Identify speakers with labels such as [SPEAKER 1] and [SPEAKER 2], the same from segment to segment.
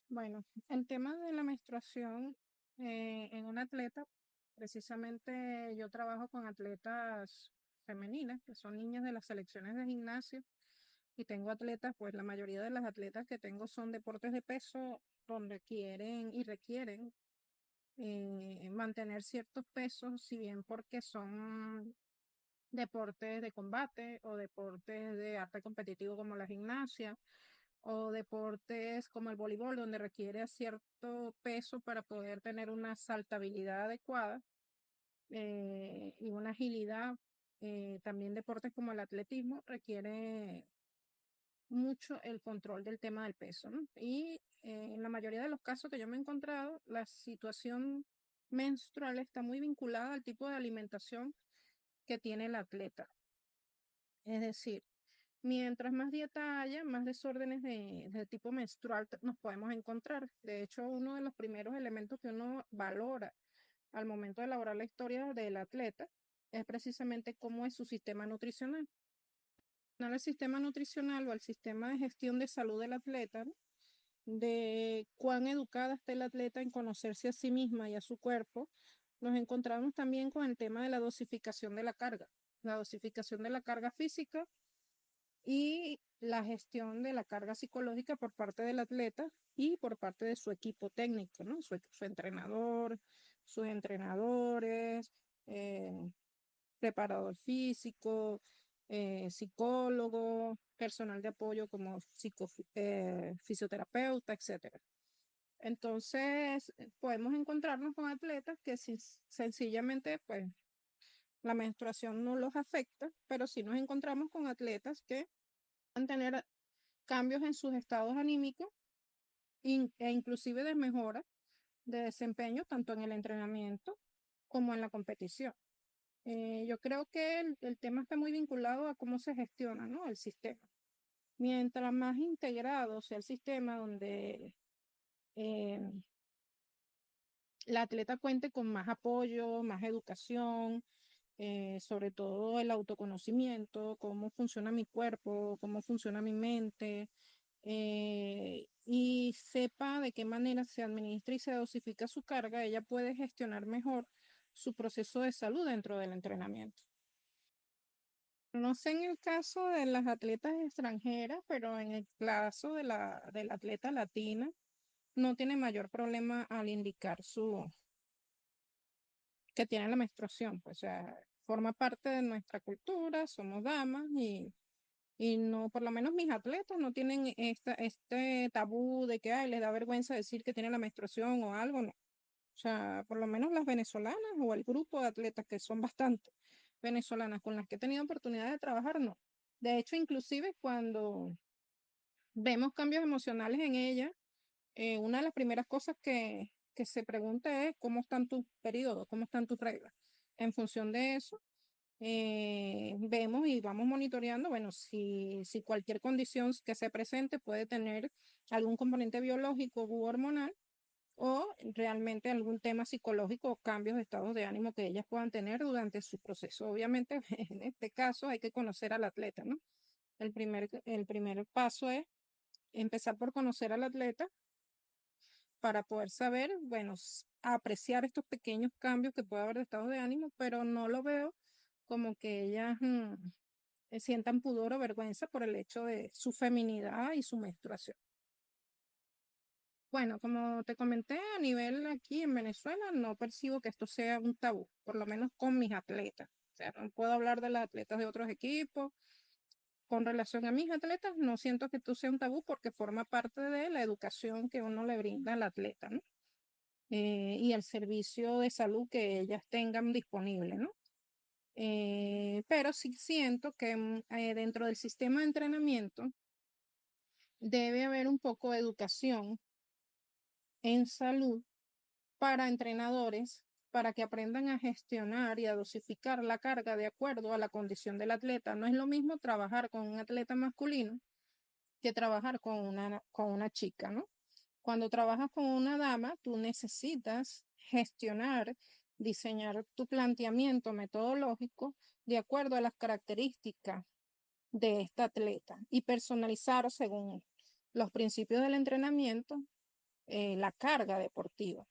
[SPEAKER 1] Bueno, el tema de la menstruación en un atleta, precisamente yo trabajo con atletas femeninas, que son niñas de las selecciones de gimnasio, y tengo atletas, pues la mayoría de las atletas que tengo son deportes de peso donde quieren y requieren mantener ciertos pesos, si bien porque son deportes de combate o deportes de arte competitivo como la gimnasia o deportes como el voleibol, donde requiere cierto peso para poder tener una saltabilidad adecuada y una agilidad. También deportes como el atletismo requiere mucho el control del tema del peso, ¿no? Y en la mayoría de los casos que yo me he encontrado, la situación menstrual está muy vinculada al tipo de alimentación que tiene el atleta. Es decir, mientras más dieta haya, más desórdenes de tipo menstrual nos podemos encontrar. De hecho, uno de los primeros elementos que uno valora al momento de elaborar la historia del atleta es precisamente cómo es su sistema nutricional. No el sistema nutricional o el sistema de gestión de salud del atleta, ¿no? De cuán educada está el atleta en conocerse a sí misma y a su cuerpo, nos encontramos también con el tema de la dosificación de la carga. La dosificación de la carga física y la gestión de la carga psicológica por parte del atleta y por parte de su equipo técnico, ¿no? Su entrenador, sus entrenadores, eh, preparador físico, psicólogo, personal de apoyo como fisioterapeuta, etcétera. Entonces, podemos encontrarnos con atletas que sencillamente, pues, la menstruación no los afecta, pero sí nos encontramos con atletas que van a tener cambios en sus estados anímicos e inclusive de mejora de desempeño tanto en el entrenamiento como en la competición. Yo creo que el tema está muy vinculado a cómo se gestiona, ¿no? El sistema. Mientras más integrado sea el sistema donde eh, la atleta cuente con más apoyo, más educación, sobre todo el autoconocimiento, cómo funciona mi cuerpo, cómo funciona mi mente, y sepa de qué manera se administra y se dosifica su carga, ella puede gestionar mejor su proceso de salud dentro del entrenamiento. No sé en el caso de las atletas extranjeras, pero en el caso de la atleta latina, no tiene mayor problema al indicar que tiene la menstruación, pues, o sea, forma parte de nuestra cultura, somos damas y no, por lo menos mis atletas no tienen este tabú de que ay, les da vergüenza decir que tienen la menstruación o algo, no. O sea, por lo menos las venezolanas o el grupo de atletas que son bastante venezolanas con las que he tenido oportunidad de trabajar, no. De hecho, inclusive cuando vemos cambios emocionales en ella, una de las primeras cosas que se pregunta es cómo están tus periodos, cómo están tus reglas. En función de eso, vemos y vamos monitoreando, bueno, si cualquier condición que se presente puede tener algún componente biológico u hormonal o realmente algún tema psicológico o cambios de estados de ánimo que ellas puedan tener durante su proceso. Obviamente, en este caso hay que conocer al atleta, ¿no? El primer paso es empezar por conocer al atleta para poder saber, bueno, apreciar estos pequeños cambios que puede haber de estado de ánimo, pero no lo veo como que ellas sientan pudor o vergüenza por el hecho de su feminidad y su menstruación. Bueno, como te comenté, a nivel aquí en Venezuela no percibo que esto sea un tabú, por lo menos con mis atletas. O sea, no puedo hablar de las atletas de otros equipos. Con relación a mis atletas, no siento que esto sea un tabú porque forma parte de la educación que uno le brinda al atleta, ¿no? Y el servicio de salud que ellas tengan disponible, ¿no? Pero sí siento que dentro del sistema de entrenamiento debe haber un poco de educación en salud para entrenadores, para que aprendan a gestionar y a dosificar la carga de acuerdo a la condición del atleta. No es lo mismo trabajar con un atleta masculino que trabajar con una chica, ¿no? Cuando trabajas con una dama, tú necesitas gestionar, diseñar tu planteamiento metodológico de acuerdo a las características de esta atleta y personalizar según los principios del entrenamiento la carga deportiva.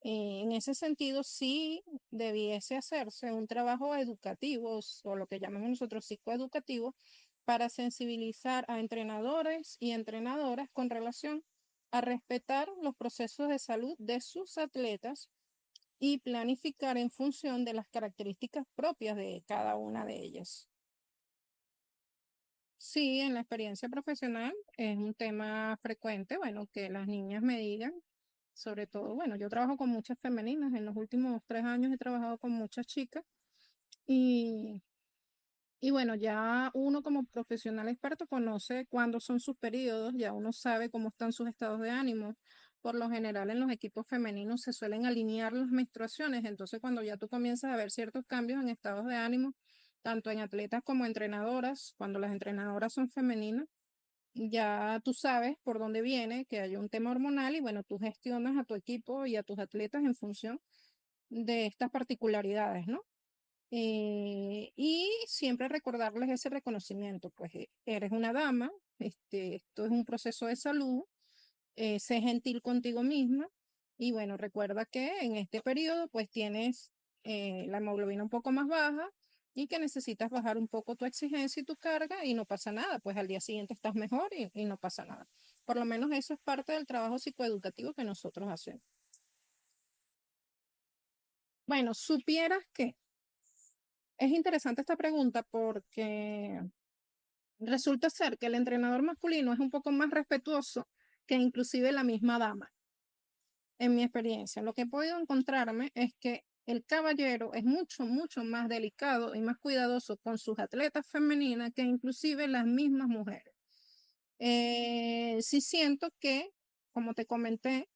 [SPEAKER 1] En ese sentido, sí debiese hacerse un trabajo educativo o lo que llamamos nosotros psicoeducativo para sensibilizar a entrenadores y entrenadoras con relación a respetar los procesos de salud de sus atletas y planificar en función de las características propias de cada una de ellas. Sí, en la experiencia profesional es un tema frecuente, bueno, que las niñas me digan, sobre todo, bueno, yo trabajo con muchas femeninas, en los últimos 3 años he trabajado con muchas chicas y, y bueno, ya uno como profesional experto conoce cuándo son sus periodos, ya uno sabe cómo están sus estados de ánimo. Por lo general en los equipos femeninos se suelen alinear las menstruaciones, entonces cuando ya tú comienzas a ver ciertos cambios en estados de ánimo, tanto en atletas como entrenadoras, cuando las entrenadoras son femeninas, ya tú sabes por dónde viene, que hay un tema hormonal y bueno, tú gestionas a tu equipo y a tus atletas en función de estas particularidades, ¿no? Y siempre recordarles ese reconocimiento, pues eres una dama, esto es un proceso de salud, sé gentil contigo misma y bueno, recuerda que en este periodo pues tienes la hemoglobina un poco más baja y que necesitas bajar un poco tu exigencia y tu carga y no pasa nada, pues al día siguiente estás mejor y no pasa nada. Por lo menos eso es parte del trabajo psicoeducativo que nosotros hacemos. Bueno, supieras que es interesante esta pregunta porque resulta ser que el entrenador masculino es un poco más respetuoso que inclusive la misma dama. En mi experiencia, lo que he podido encontrarme es que el caballero es mucho, mucho más delicado y más cuidadoso con sus atletas femeninas que inclusive las mismas mujeres. Sí siento que, como te comenté,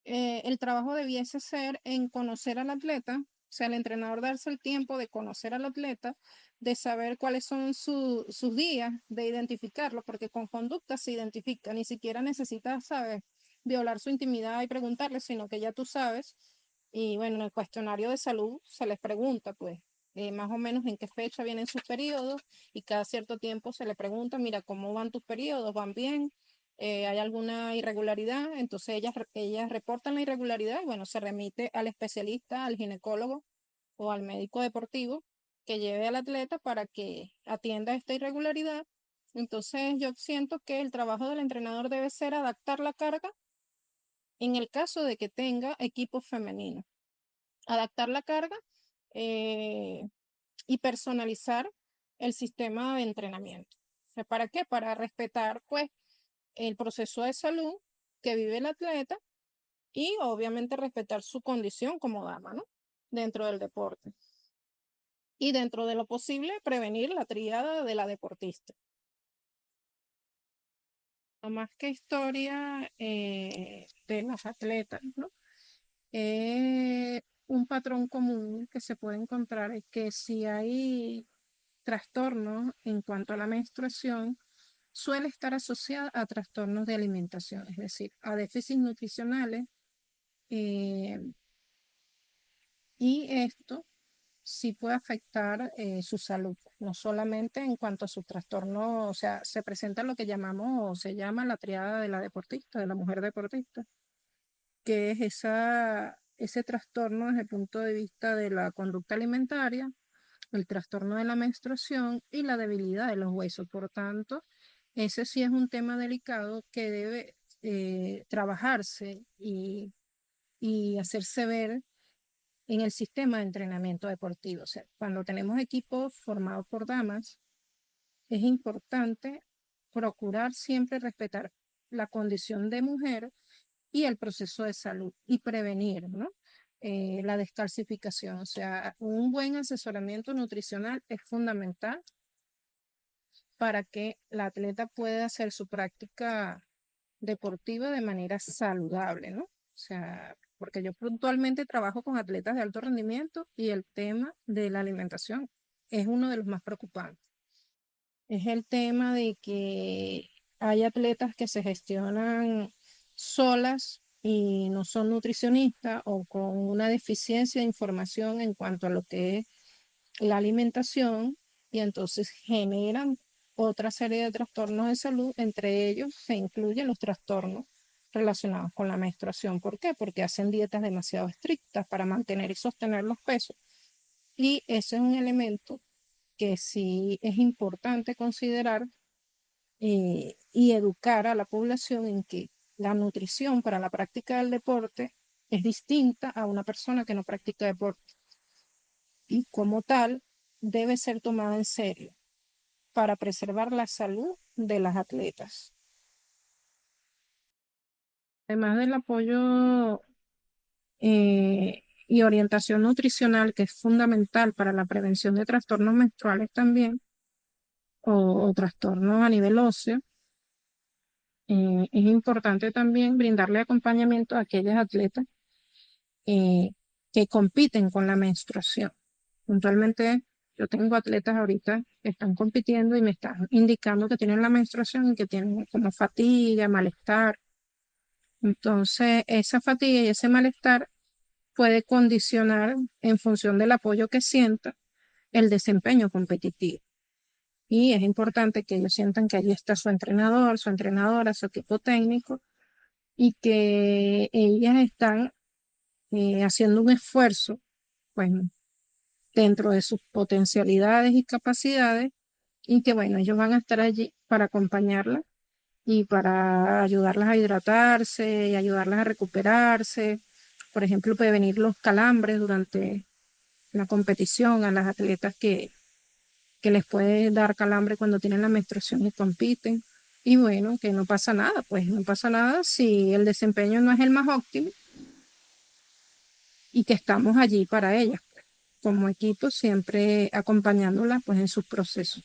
[SPEAKER 1] el trabajo debiese ser en conocer al atleta, o sea, el entrenador darse el tiempo de conocer al atleta, de saber cuáles son sus días, de identificarlo, porque con conducta se identifica, ni siquiera necesitas, ¿sabes?, violar su intimidad y preguntarle, sino que ya tú sabes, y bueno, en el cuestionario de salud se les pregunta, pues, más o menos en qué fecha vienen sus periodos, y cada cierto tiempo se le pregunta, mira, ¿cómo van tus periodos? ¿Van bien? ¿Hay alguna irregularidad? Entonces ellas reportan la irregularidad y bueno, se remite al especialista, al ginecólogo o al médico deportivo que lleve al atleta para que atienda esta irregularidad. Entonces yo siento que el trabajo del entrenador debe ser adaptar la carga en el caso de que tenga equipo femenino. Adaptar la carga eh, y personalizar el sistema de entrenamiento. O sea, ¿para qué? Para respetar pues el proceso de salud que vive el atleta y obviamente respetar su condición como dama, ¿no? Dentro del deporte. Y dentro de lo posible, prevenir la triada de la deportista. No más que historia de las atletas, ¿no? Un patrón común que se puede encontrar es que si hay trastornos en cuanto a la menstruación, suele estar asociada a trastornos de alimentación, es decir, a déficits nutricionales. eh, y esto sí puede afectar su salud, no solamente en cuanto a su trastorno, o sea, se presenta lo que llamamos, o se llama la triada de la deportista, de la mujer deportista, que es ese trastorno desde el punto de vista de la conducta alimentaria, el trastorno de la menstruación y la debilidad de los huesos. Por tanto, ese sí es un tema delicado que debe trabajarse y hacerse ver en el sistema de entrenamiento deportivo. O sea, cuando tenemos equipos formados por damas, es importante procurar siempre respetar la condición de mujer y el proceso de salud y prevenir, ¿no? La descalcificación. O sea, un buen asesoramiento nutricional es fundamental para que la atleta pueda hacer su práctica deportiva de manera saludable, ¿no? O sea, porque yo puntualmente trabajo con atletas de alto rendimiento y el tema de la alimentación es uno de los más preocupantes. Es el tema de que hay atletas que se gestionan solas y no son nutricionistas o con una deficiencia de información en cuanto a lo que es la alimentación y entonces generan otra serie de trastornos de salud, entre ellos se incluyen los trastornos relacionados con la menstruación. ¿Por qué? Porque hacen dietas demasiado estrictas para mantener y sostener los pesos. Y ese es un elemento que sí es importante considerar y educar a la población en que la nutrición para la práctica del deporte es distinta a una persona que no practica deporte y como tal debe ser tomada en serio para preservar la salud de las atletas. Además del apoyo y orientación nutricional, que es fundamental para la prevención de trastornos menstruales también, o trastornos a nivel óseo, es importante también brindarle acompañamiento a aquellas atletas eh, que compiten con la menstruación. Puntualmente, yo tengo atletas ahorita que están compitiendo y me están indicando que tienen la menstruación y que tienen como fatiga, malestar. Entonces, esa fatiga y ese malestar puede condicionar en función del apoyo que sienta el desempeño competitivo. Y es importante que ellos sientan que allí está su entrenador, su entrenadora, su equipo técnico y que ellas están haciendo un esfuerzo, bueno, dentro de sus potencialidades y capacidades y que, bueno, ellos van a estar allí para acompañarlas y para ayudarlas a hidratarse y ayudarlas a recuperarse. Por ejemplo, prevenir los calambres durante la competición a las atletas que les puede dar calambre cuando tienen la menstruación y compiten. Y bueno, que no pasa nada, pues no pasa nada si el desempeño no es el más óptimo y que estamos allí para ellas, pues, como equipo, siempre acompañándolas pues en sus procesos.